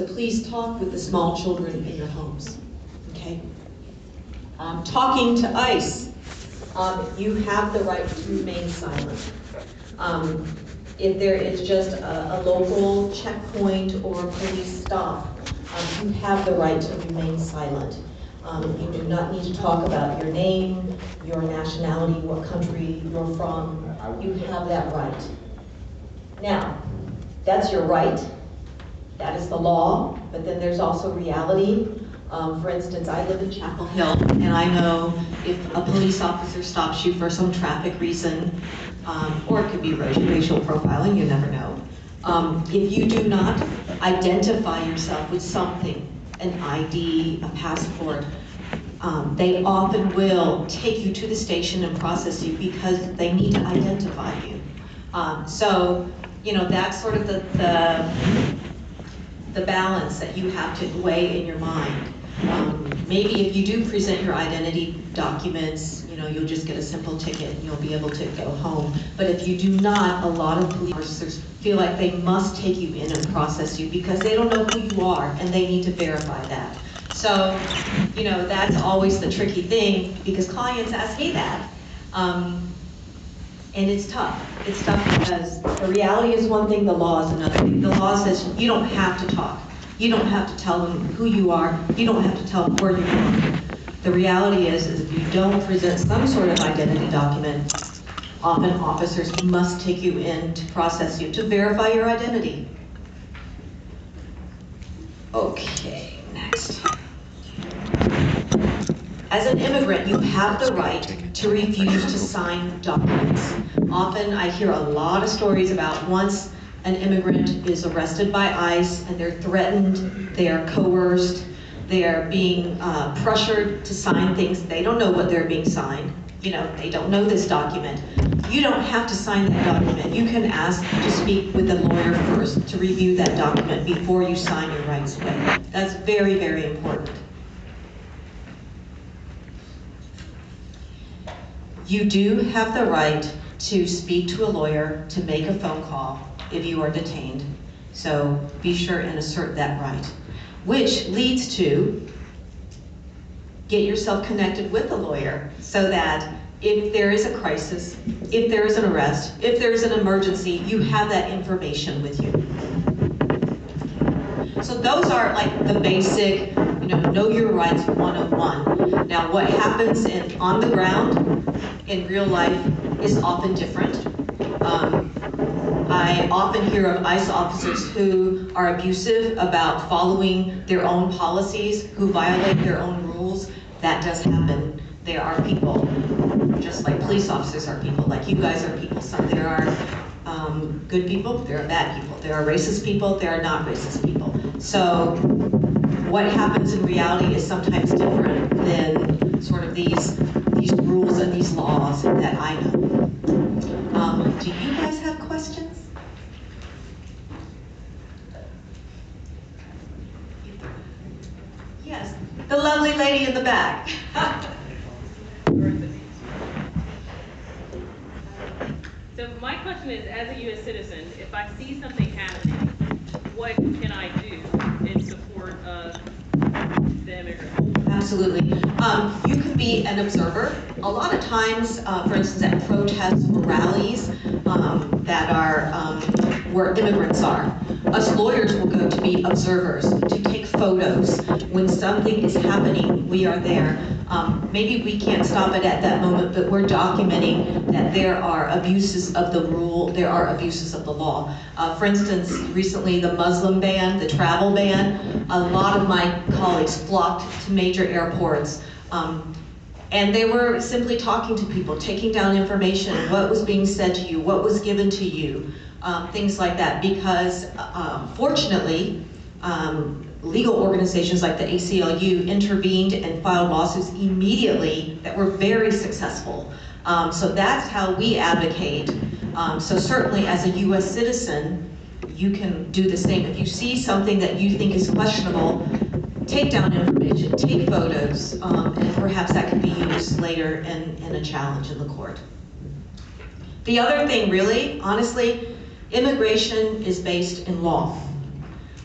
please talk with the small children in your homes, okay? Talking to ICE, you have the right to remain silent. If there is just a local checkpoint or police stop, you have the right to remain silent. You do not need to talk about your name, your nationality, what country you're from. You have that right. Now, that's your right. That is the law, but then there's also reality. For instance, I live in Chapel Hill, and I know if a police officer stops you for some traffic reason, or it could be racial profiling, you never know. If you do not identify yourself with something, an ID, a passport, they often will take you to the station and process you because they need to identify you. So, you know, that's sort of the balance that you have to weigh in your mind. Maybe if you do present your identity documents, you know, you'll just get a simple ticket and you'll be able to go home. But if you do not, a lot of police officers feel like they must take you in and process you because they don't know who you are and they need to verify that. So, you know, that's always the tricky thing because clients ask me that. And it's tough. It's tough because the reality is one thing, the law is another thing. The law says you don't have to talk. You don't have to tell them who you are. You don't have to tell them where you're from. The reality is if you don't present some sort of identity document, often officers must take you in to process you, to verify your identity. Okay, next. As an immigrant, you have the right to refuse to sign documents. Often I hear a lot of stories about once an immigrant is arrested by ICE and they're threatened, they are coerced, they are being pressured to sign things. They don't know what they're being signed. You know, they don't know this document. You don't have to sign that document. You can ask to speak with a lawyer first to review that document before you sign your rights away. That's very, very important. You do have the right to speak to a lawyer, to make a phone call if you are detained. So be sure and assert that right. Which leads to get yourself connected with a lawyer so that if there is a crisis, if there is an arrest, if there is an emergency, you have that information with you. So those are like the basic, know your rights 101. Now what happens on the ground in real life is often different. I often hear of ICE officers who are abusive about following their own policies, who violate their own rules. That does happen. There are people, just like police officers are people, like you guys are people. So there are good people, there are bad people. There are racist people, there are not racist people. So what happens in reality is sometimes different than sort of these rules and these laws that I know. Do you guys have questions? Yes, the lovely lady in the back. So my question is, as a U.S. citizen, if I see something happening, what can I do in support of the immigrants? Absolutely. You can be an observer. A lot of times, for instance, at protests or rallies that are where immigrants are, us lawyers will go to be observers, to take photos. When something is happening, we are there. Maybe we can't stop it at that moment, but we're documenting that there are abuses of the rule, there are abuses of the law. For instance, recently the Muslim ban, the travel ban, a lot of my colleagues flocked to major airports, and they were simply talking to people, taking down information, what was being said to you, what was given to you, things like that, because fortunately, legal organizations like the ACLU intervened and filed lawsuits immediately that were very successful. So that's how we advocate. So certainly as a US citizen, you can do the same. If you see something that you think is questionable, take down information, take photos, and perhaps that can be used later in a challenge in the court. The other thing really, honestly, immigration is based in law.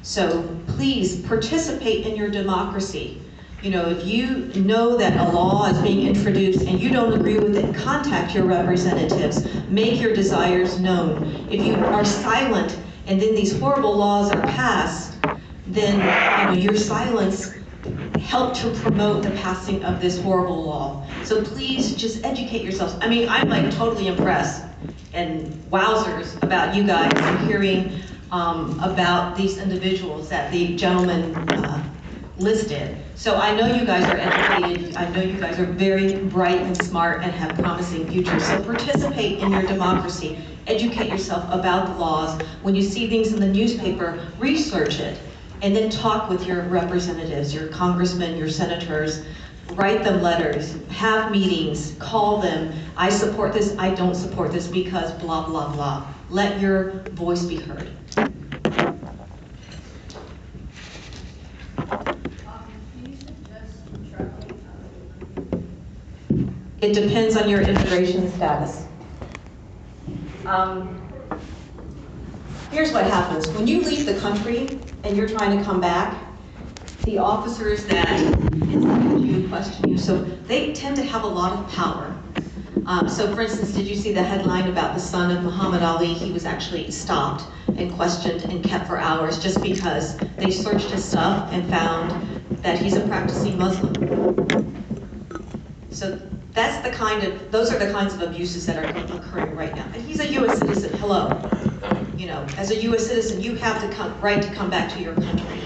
So please participate in your democracy. You know, if you know that a law is being introduced and you don't agree with it, contact your representatives. Make your desires known. If you are silent and then these horrible laws are passed, then your silence helped to promote the passing of this horrible law. So please just educate yourselves. I mean, I'm like totally impressed and wowzers about you guys and hearing about these individuals that the gentleman listed. So I know you guys are educated, I know you guys are very bright and smart and have promising futures. So participate in your democracy, educate yourself about the laws. When you see things in the newspaper, research it, and then talk with your representatives, your congressmen, your senators. Write them letters, have meetings, call them. I support this, I don't support this because blah, blah, blah. Let your voice be heard. It depends on your immigration status. Here's what happens. When you leave the country and you're trying to come back, the officers that interview you, question you, so they tend to have a lot of power. So for instance, did you see the headline about the son of Muhammad Ali? He was actually stopped and questioned and kept for hours just because they searched his stuff and found that he's a practicing Muslim. So that's the those are the kinds of abuses that are occurring right now. And he's a U.S. citizen, hello. You know, as a U.S. citizen, you have the right to come back to your country.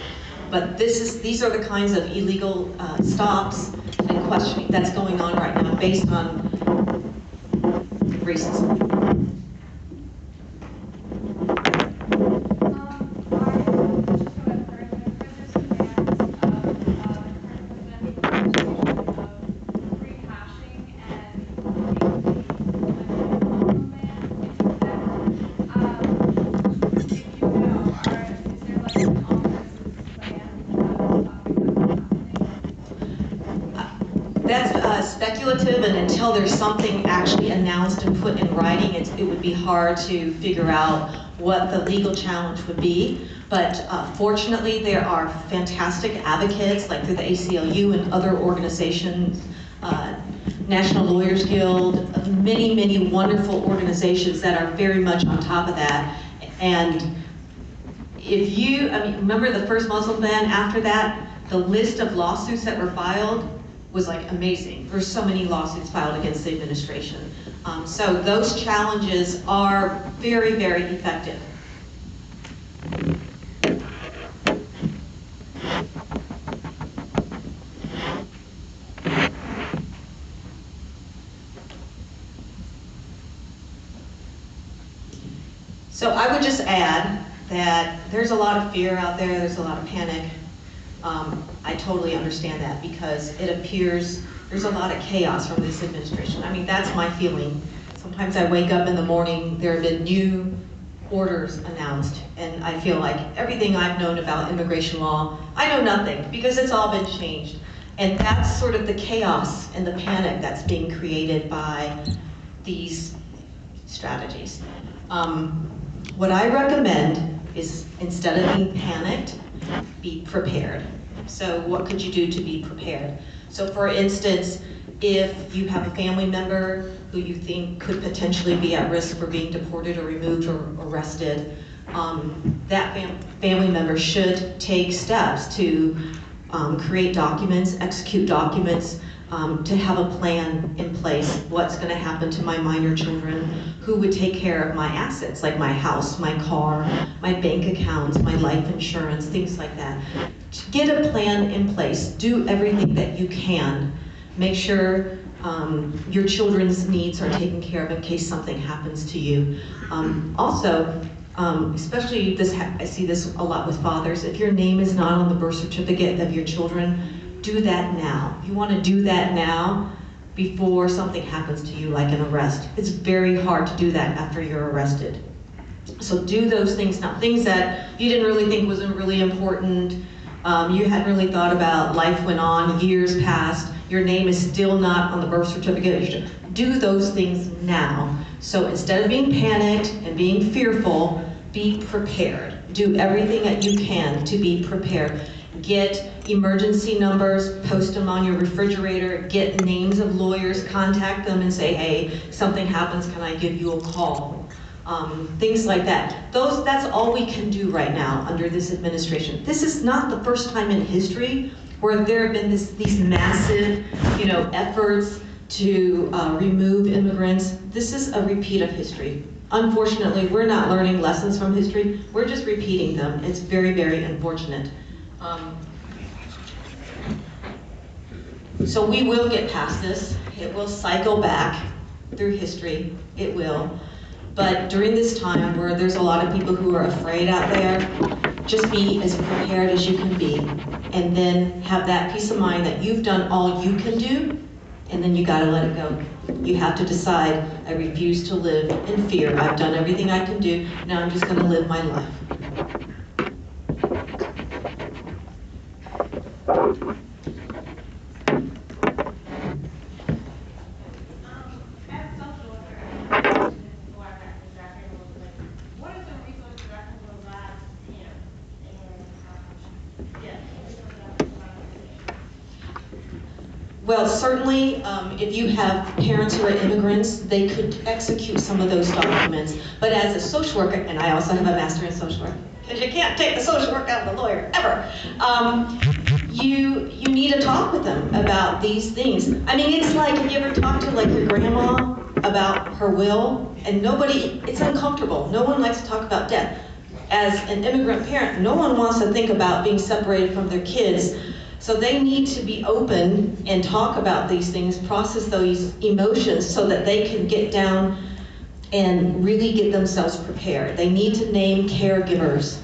But these are the kinds of illegal stops and questioning that's going on right now based on racism. That's speculative, and until there's something actually announced and put in writing, it would be hard to figure out what the legal challenge would be. But fortunately, there are fantastic advocates, like through the ACLU and other organizations, National Lawyers Guild, many, many wonderful organizations that are very much on top of that. And if you, remember the first Muslim ban? After that, the list of lawsuits that were filed was like amazing. There's so many lawsuits filed against the administration. So those challenges are very, very effective. So I would just add that there's a lot of fear out there, there's a lot of panic. I totally understand that because it appears there's a lot of chaos from this administration. I mean, that's my feeling. Sometimes I wake up in the morning, there have been new orders announced, and I feel like everything I've known about immigration law, I know nothing because it's all been changed. And that's sort of the chaos and the panic that's being created by these strategies. What I recommend is, instead of being panicked, be prepared. So what could you do to be prepared? So for instance, if you have a family member who you think could potentially be at risk for being deported or removed or arrested, that family member should take steps to create documents, execute documents, to have a plan in place. What's going to happen to my minor children? Who would take care of my assets, like my house, my car, my bank accounts, my life insurance, things like that. Get a plan in place. Do everything that you can. Make sure your children's needs are taken care of in case something happens to you. Also, especially I see this a lot with fathers, if your name is not on the birth certificate of your children, do that now. You want to do that now before something happens to you, like an arrest. It's very hard to do that after you're arrested. So do those things now. Things that you didn't really think wasn't really important, you hadn't really thought about, life went on, years passed, your name is still not on the birth certificate. Do those things now. So instead of being panicked and being fearful, be prepared. do everything that you can to be prepared. Get emergency numbers, post them on your refrigerator, get names of lawyers, contact them and say, hey, something happens, can I give you a call? Things like that. That's all we can do right now under this administration. This is not the first time in history where there have been these massive, efforts to remove immigrants. This is a repeat of history. Unfortunately, we're not learning lessons from history. We're just repeating them. It's very, very unfortunate. So we will get past this. It will cycle back through history. It will. But during this time where there's a lot of people who are afraid out there, just be as prepared as you can be. And then have that peace of mind that you've done all you can do, and then you gotta let it go. You have to decide, I refuse to live in fear. I've done everything I can do. Now I'm just gonna live my life. Well, certainly, if you have parents who are immigrants, they could execute some of those documents. But as a social worker, and I also have a master in social work, because you can't take the social work out of the lawyer, ever. You need to talk with them about these things. I mean, it's like, have you ever talked to your grandma about her will? And it's uncomfortable. No one likes to talk about death. As an immigrant parent, no one wants to think about being separated from their kids. So they need to be open and talk about these things, process those emotions so that they can get down and really get themselves prepared. They need to name caregivers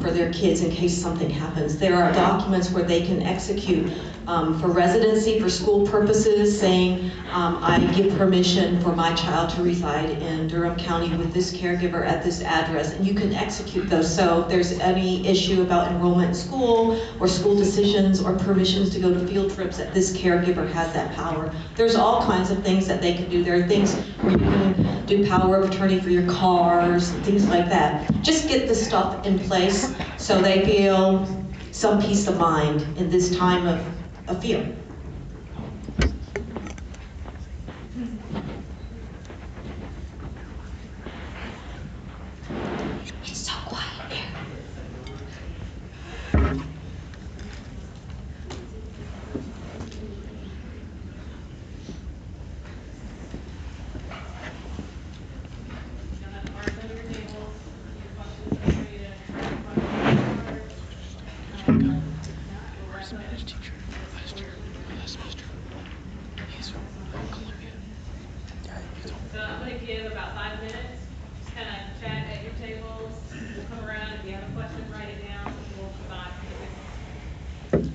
for their kids in case something happens. There are documents where they can execute for residency, for school purposes, saying, I give permission for my child to reside in Durham County with this caregiver at this address, and you can execute those. So if there's any issue about enrollment in school, or school decisions, or permissions to go to field trips, that this caregiver has that power. There's all kinds of things that they can do. There are things where you can do power of attorney for your cars, and things like that. Just get this stuff in place so they feel some peace of mind in this time of fear. It's so quiet there. So I'm going to give about 5 minutes, just kind of chat at your tables. We'll come around. If you have a question, write it down. We'll come on.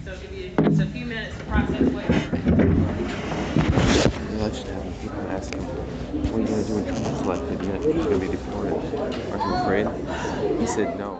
So it'll give you just a few minutes to process what you're I just have people asking, what are you going to do when Trump is elected? You're going to be deported. Aren't you afraid? He said no.